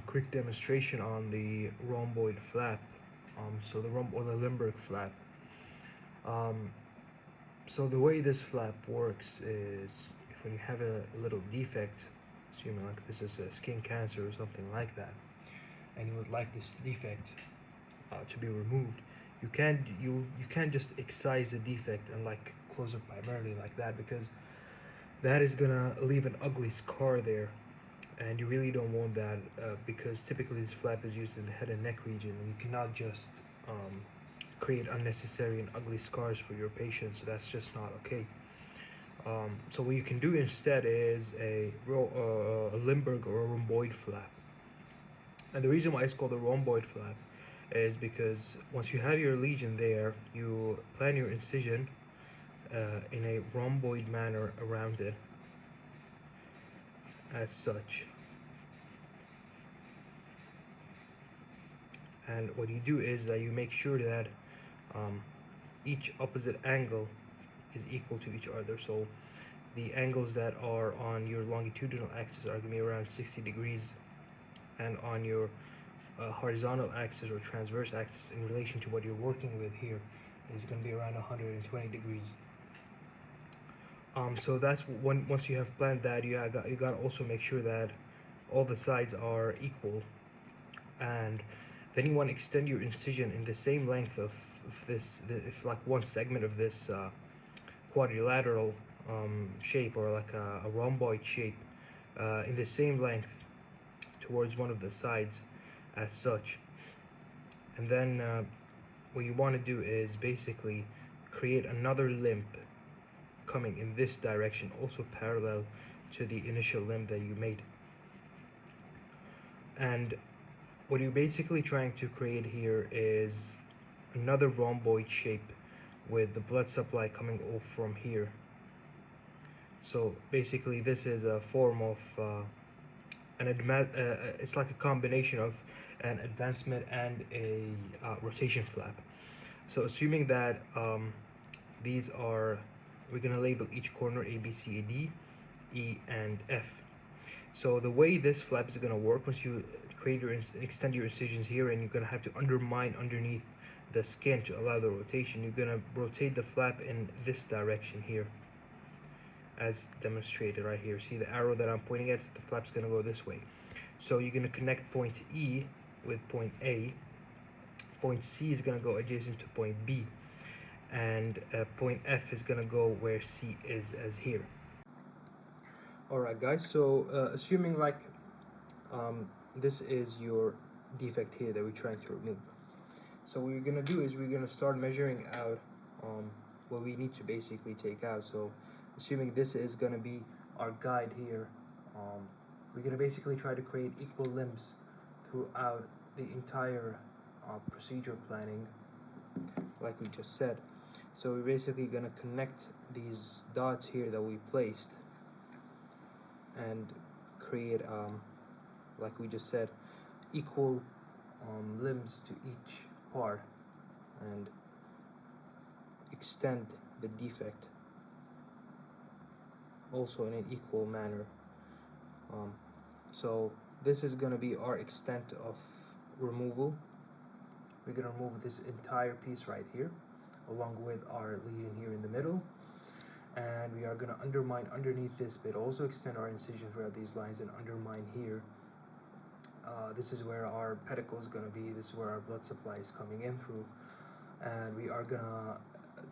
quick demonstration on the rhomboid flap. So the Limburg flap. Um, so the way this flap works is if when you have a little defect, assuming like this is a skin cancer or something like that, and you would like this defect to be removed, you can't just excise the defect and like close it primarily like that, because that is gonna leave an ugly scar there, and you really don't want that, because typically this flap is used in the head and neck region, and you cannot just create unnecessary and ugly scars for your patients. So that's just not okay. So what you can do instead is a Limburg or a rhomboid flap. And the reason why it's called a rhomboid flap is because once you have your lesion there, you plan your incision in a rhomboid manner around it, as such. And what you do is that you make sure that each opposite angle is equal to each other. So the angles that are on your longitudinal axis are going to be around 60 degrees, and on your horizontal axis or transverse axis in relation to what you're working with here is going to be around 120 degrees. So that's once you have planned that, you got to also make sure that all the sides are equal, and then you want to extend your incision in the same length of if like one segment of this quadrilateral shape, or like a rhomboid shape, in the same length towards one of the sides, as such. And then what you want to do is basically create another limb coming in this direction, also parallel to the initial limb that you made. And what you're basically trying to create here is another rhomboid shape with the blood supply coming off from here. So basically this is a form of it's like a combination of an advancement and a rotation flap. So assuming that these are, we're gonna label each corner A, B, C, D, E, and F. So the way this flap is gonna work, once you extend your incisions here, and you're gonna have to undermine underneath the skin to allow the rotation, you're gonna rotate the flap in this direction here, as demonstrated right here. See the arrow that I'm pointing at? The flap's gonna go this way. So you're gonna connect point E with point A. Point C is gonna go adjacent to point B, and point F is gonna go where C is, as here. Alright guys, so assuming like this is your defect here that we're trying to remove. So what we're gonna do is we're gonna start measuring out what we need to basically take out. So assuming this is gonna be our guide here, we're gonna basically try to create equal limbs throughout the entire procedure planning, like we just said. So we're basically gonna connect these dots here that we placed and create, like we just said, equal limbs to each part, and extend the defect also in an equal manner. So this is going to be our extent of removal. We're going to remove this entire piece right here, along with our lesion here in the middle, and we are going to undermine underneath this bit, also extend our incision throughout these lines, and undermine here. This is where our pedicle is going to be, this is where our blood supply is coming in through, and we are going to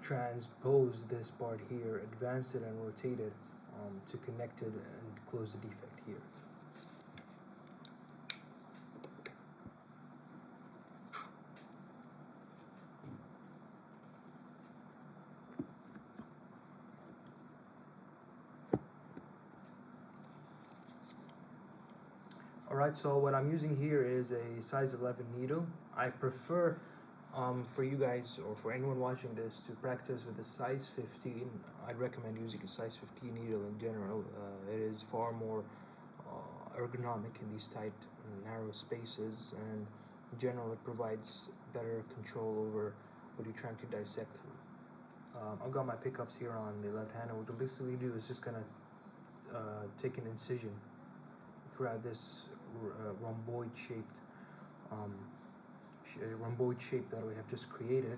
transpose this part here, advance it and rotate it to connect it and close the defect here. Alright, so what I'm using here is a size 11 needle. I prefer for you guys, or for anyone watching this, to practice with a size 15. I'd recommend using a size 15 needle in general. It is far more ergonomic in these tight and narrow spaces, and in general it provides better control over what you're trying to dissect through. I've got my pickups here on the left hand, and what we'll basically do is just gonna take an incision throughout this rhomboid shaped um, rhomboid shape that we have just created,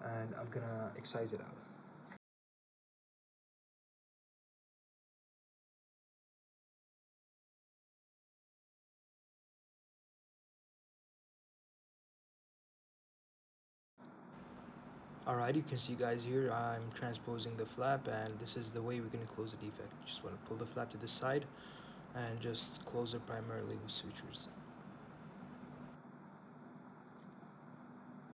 and I'm gonna excise it out. Alright, you can see guys here I'm transposing the flap, and this is the way we're going to close the defect. You just want to pull the flap to the side and just close it primarily with sutures.